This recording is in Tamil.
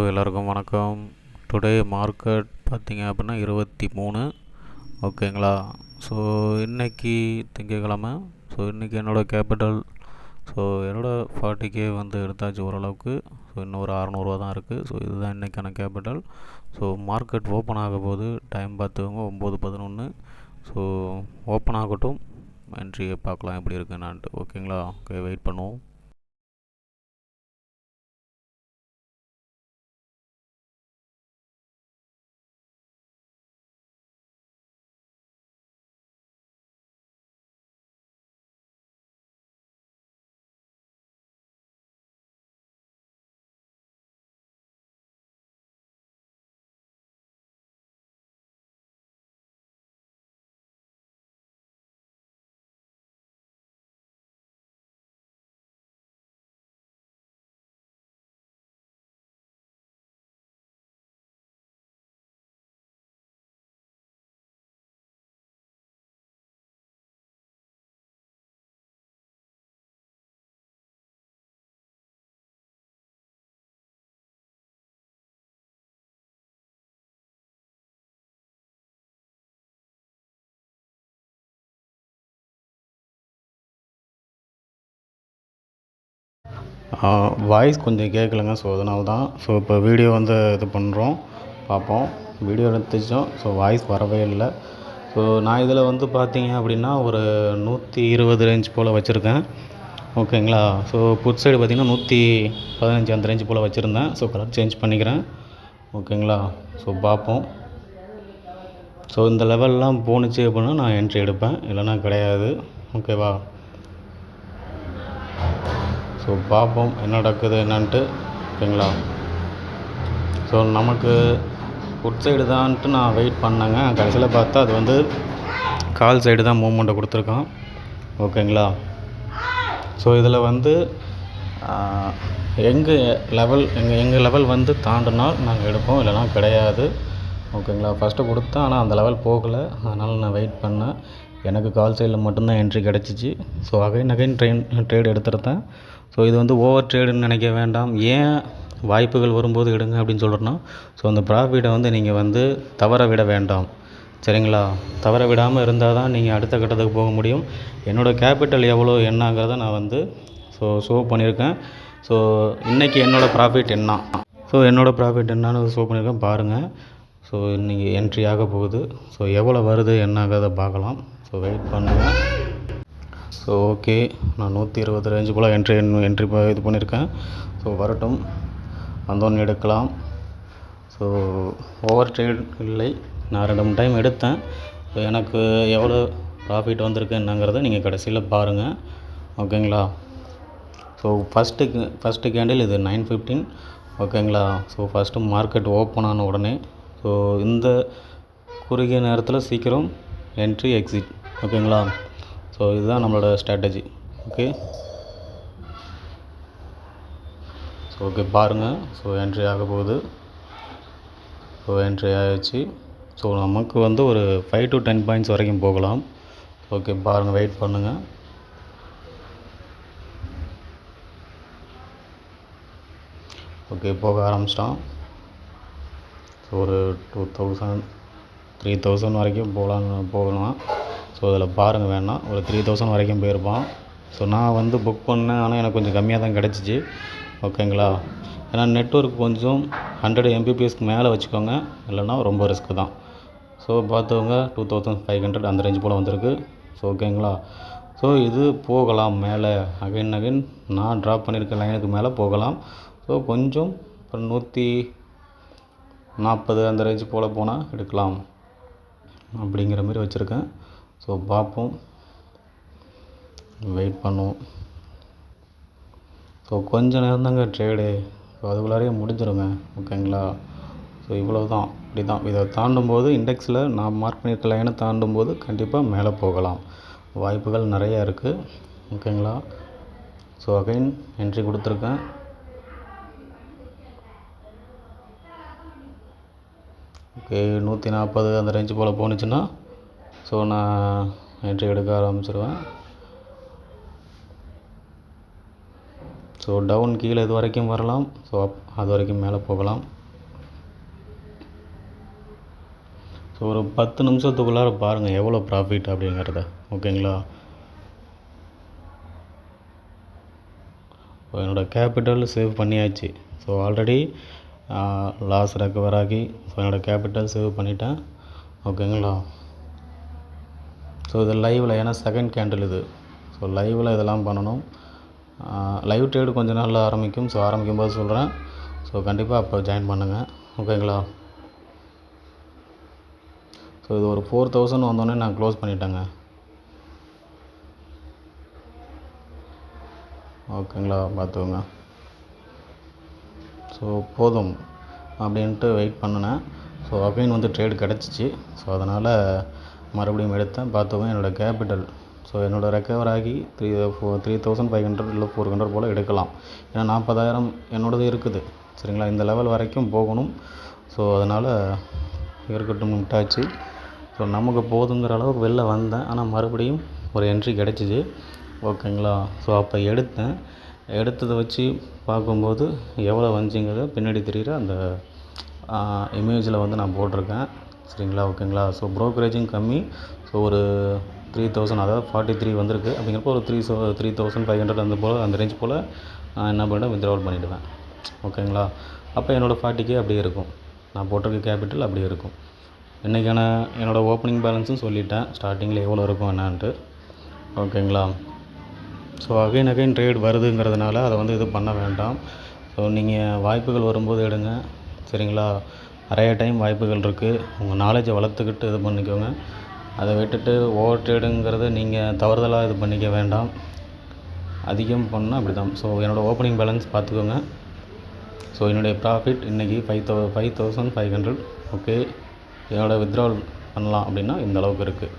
எல்லாருக்கும் வணக்கம். டுடே மார்க்கெட் பார்த்தீங்க அப்படின்னா 23. ஓகேங்களா. ஸோ இன்றைக்கி திங்கக்கிழமை. ஸோ இன்றைக்கி என்னோடய கேபிட்டல் என்னோடய 40K வந்து எடுத்தாச்சு ஓரளவுக்கு. ஸோ இன்னும் ஒரு 600 தான் இருக்குது. ஸோ இதுதான் இன்றைக்கான கேபிட்டல். ஸோ மார்க்கெட் ஓப்பன் ஆக போது டைம் பார்த்துக்கோங்க 9:11. ஸோ ஓப்பன் ஆகட்டும், என்ட்ரியை பார்க்கலாம் எப்படி இருக்குன்னான்ட்டு. ஓகேங்களா. ஓகே, வெயிட் பண்ணுவோம். வாய்ஸ் கொஞ்சம் கேட்கலங்க. ஸோ அதனால தான். ஸோ இப்போ வீடியோ வந்து இது பண்ணுறோம், பார்ப்போம். வீடியோ எடுத்துச்சோம். ஸோ வாய்ஸ் வரவே இல்லை. ஸோ நான் இதில் வந்து பார்த்தீங்க அப்படின்னா ஒரு 120 ரேஞ்ச் போல் வச்சுருக்கேன். ஓகேங்களா. ஸோ புட் சைடு பார்த்திங்கன்னா 115 அந்த ரேஞ்ச் போல் வச்சுருந்தேன். ஸோ கலர் சேஞ்ச் பண்ணிக்கிறேன். ஓகேங்களா. ஸோ பார்ப்போம். ஸோ இந்த லெவல்லாம் போணுச்சு அப்படின்னா நான் என்ட்ரி எடுப்பேன், இல்லைனா கிடையாது. ஓகேவா. ஸோ பார்ப்போம் என்ன நடக்குது என்னான்ட்டு. ஓகேங்களா. ஸோ நமக்கு புட் சைடு தான்ட்டு நான் வெயிட் பண்ணேங்க. கடைசியில் பார்த்தா அது வந்து கால் சைடு தான் மூவ்மெண்ட்டை கொடுத்துருக்கான். ஓகேங்களா. ஸோ இதில் வந்து எங்கள் லெவல் வந்து தாண்டினால் நாங்கள் எடுப்போம், இல்லைனா கிடையாது. ஓகேங்களா. ஃபஸ்ட்டு கொடுத்தேன், ஆனால் அந்த லெவல் போகலை. அதனால் நான் வெயிட் பண்ணேன். எனக்கு கால் சைடில் மட்டும்தான் என்ட்ரி கிடச்சிச்சு. ஸோ அகைன் ட்ரேட் எடுத்துருந்தேன். ஸோ இது வந்து ஓவர் ட்ரேடுன்னு நினைக்க வேண்டாம். ஏன் வாய்ப்புகள் வரும்போது எடுங்க அப்படின்னு சொல்கிறேன்னா, ஸோ அந்த ப்ராஃபிட்டை வந்து நீங்கள் வந்து தவற விட வேண்டாம். சரிங்களா. தவற விடாமல் இருந்தால் தான் நீங்கள் அடுத்த கட்டத்துக்கு போக முடியும். என்னோடய கேபிட்டல் எவ்வளோ என்னங்கிறத நான் வந்து ஷோ பண்ணியிருக்கேன். ஸோ இன்றைக்கி என்னோடய ப்ராஃபிட் என்ன, என்னோடய ப்ராஃபிட் என்னன்னு ஷோ பண்ணியிருக்கேன் பாருங்கள். ஸோ இன்றைக்கி என்ட்ரி ஆக போகுது. ஸோ எவ்வளோ வருது என்னங்கிறத பார்க்கலாம். ஸோ வெயிட் பண்ணுங்கள். ஸோ ஓகே, நான் 120 ரேஞ்சு போல் என்ட்ரி இது பண்ணியிருக்கேன். ஸோ வரட்டும், வந்தோன்னு எடுக்கலாம். ஸோ ஓவர் ட்ரேட் இல்லை, நான் 2 டைம் எடுத்தேன். ஸோ எனக்கு எவ்வளோ ப்ராஃபிட் வந்திருக்கு என்னங்கிறத நீங்கள் கடைசியில் பாருங்கள். ஓகேங்களா. ஸோ ஃபஸ்ட்டு கேண்டில் இது 9:15. ஓகேங்களா. ஸோ ஃபஸ்ட்டு மார்க்கெட் ஓப்பன் ஆன உடனே ஸோ இந்த குறுகிய நேரத்தில் சீக்கிரம் என்ட்ரி எக்ஸிட். ஓகேங்களா. ஸோ இதுதான் நம்மளோட ஸ்ட்ராட்டஜி. ஓகே. ஸோ ஓகே பாருங்கள். ஸோ என்ட்ரி ஆக போகுது. ஸோ என்ட்ரி ஆகிடுச்சு. ஸோ நமக்கு வந்து ஒரு 5 to 10 பாயிண்ட்ஸ் வரைக்கும் போகலாம். ஓகே பாருங்கள், வெயிட் பண்ணுங்கள். ஓகே, போக ஆரம்பிச்சிட்டான். ஸோ ஒரு 2000 3000 வரைக்கும் போகலாம். ஸோ அதில் பாருங்கள், வேணாம் ஒரு 3000 வரைக்கும் போயிருப்பான். ஸோ நான் வந்து புக் பண்ணேன், ஆனால் எனக்கு கொஞ்சம் கம்மியாக தான் கிடச்சிச்சு. ஓகேங்களா. ஏன்னா நெட்வொர்க் கொஞ்சம் 100 Mbps மேலே வச்சுக்கோங்க, இல்லைன்னா ரொம்ப ரிஸ்க்கு தான். ஸோ பார்த்தவங்க 2500 அந்த ரேஞ்ச் போல் வந்திருக்கு. ஸோ ஓகேங்களா. ஸோ இது போகலாம் மேலே. அகைன் நான் ட்ராப் பண்ணியிருக்க லைனுக்கு மேலே போகலாம். ஸோ கொஞ்சம் இப்போ 140 அந்த ரேஞ்சு போல் போனால் எடுக்கலாம் அப்படிங்கிற மாதிரி வச்சுருக்கேன். ஸோ பார்ப்போம், வெயிட் பண்ணுவோம். ஸோ கொஞ்சம் நேரம் தாங்க ட்ரேடு. ஸோ அதுக்குள்ளாரையே முடிஞ்சிருங்க. ஓகேங்களா. ஸோ இவ்வளோ தான். இப்படி தான் இதை தாண்டும்போது இண்டெக்ஸில் நான் மார்க் பண்ணியிருக்க லைனை தாண்டும்போது கண்டிப்பாக மேலே போகலாம், வாய்ப்புகள் நிறையா இருக்குது. ஓகேங்களா. ஸோ அகைன் என்ட்ரி கொடுத்துருக்கேன். ஓகே, 140 அந்த ரேஞ்சு போல் போணுச்சுன்னா ஸோ நான் என்ட்ரி எடுக்க ஆரம்பிச்சிடுவேன். ஸோ டவுன் கீழே இது வரைக்கும் வரலாம், ஸோ அது வரைக்கும் மேலே போகலாம். ஸோ ஒரு 10 நிமிஷத்துக்குள்ளார பாருங்கள் எவ்வளோ ப்ராஃபிட் அப்படிங்கிறத. ஓகேங்களா. ஸோ என்னோடய கேபிட்டல் சேவ் பண்ணியாச்சு. ஸோ ஆல்ரெடி லாஸ் ரெக்கவர் ஆகி ஸோ என்னோடய கேபிட்டல் சேவ் பண்ணிட்டேன். ஓகேங்களா. ஸோ இது லைவில், ஏன்னா செகண்ட் கேண்டில் இது. ஸோ லைவில் இதெல்லாம் பண்ணணும். லைவ் ட்ரேடு கொஞ்சம் நாளில் ஆரம்பிக்கும். ஸோ ஆரம்பிக்கும் போது சொல்கிறேன். ஸோ கண்டிப்பாக அப்போ ஜாயின் பண்ணுங்கள். ஓகேங்களா. ஸோ இது ஒரு 4000 வந்தோடனே நான் க்ளோஸ் பண்ணிட்டேங்க. ஓகேங்களா, பார்த்துக்கோங்க. ஸோ போதும் அப்படின்ட்டு வெயிட் பண்ணினேன். ஸோ அகைன் வந்து ட்ரேடு கிடச்சிச்சு. ஸோ அதனால் மறுபடியும் எடுத்தேன். பார்த்துக்கோங்க என்னோடய கேபிட்டல். ஸோ என்னோடய ரெக்கவர் ஆகி 3500 இல்லை 400 போல் எடுக்கலாம். ஏன்னா 40,000 என்னோடது இருக்குது. சரிங்களா. இந்த லெவல் வரைக்கும் போகணும். ஸோ அதனால் இருக்கட்டும் விட்டாச்சு. ஸோ நமக்கு போதுங்கிற அளவுக்கு வெளில வந்தேன். ஆனால் மறுபடியும் ஒரு என்ட்ரி கிடச்சிச்சு. ஓகேங்களா. ஸோ அப்போ எடுத்ததை வச்சு பார்க்கும்போது எவ்வளோ வந்துச்சுங்கிறத பின்னாடி தெரிகிற அந்த இமேஜில் வந்து நான் போட்டிருக்கேன். சரிங்களா. ஓகேங்களா. ஸோ ப்ரோக்கரேஜும் கம்மி. ஸோ ஒரு 3000, அதாவது 43 வந்திருக்கு. அப்படிங்கிறப்போ ஒரு 3500 அந்த ரேஞ்ச் போல் நான் என்ன பண்ணிட்டேன், வித்ட்ராவல் பண்ணிவிடுவேன். ஓகேங்களா. அப்போ என்னோடய 40K அப்படியே இருக்கும். நான் போட்டிருக்க கேபிட்டல் அப்படியே இருக்கும். இன்றைக்கான என்னோடய ஓப்பனிங் பேலன்ஸும் சொல்லிட்டேன், ஸ்டார்டிங்கில் எவ்வளோ இருக்கும் என்னான்ட்டு. ஓகேங்களா. ஸோ அகைன் ட்ரேட் வருதுங்கிறதுனால அதை வந்து இது பண்ண வேண்டாம். ஸோ நீங்கள் வாய்ப்புகள் வரும்போது எடுங்க. சரிங்களா. நிறைய டைம் வாய்ப்புகள் இருக்குது. உங்கள் நாலேஜை வளர்த்துக்கிட்டு இது பண்ணிக்கோங்க. அதை விட்டுட்டு ஓவர் ட்ரேடுங்கிறத நீங்கள் தவறுதலாக இது பண்ணிக்க வேண்டாம். அதிகம் பண்ணால் அப்படி தான். ஸோ என்னோடய ஓப்பனிங் பேலன்ஸ் பார்த்துக்கோங்க. ஸோ என்னுடைய ப்ராஃபிட் இன்றைக்கி 5500. ஓகே. என்னோடய வித்ட்ராவல் பண்ணலாம் அப்படின்னா இந்த அளவுக்கு இருக்குது.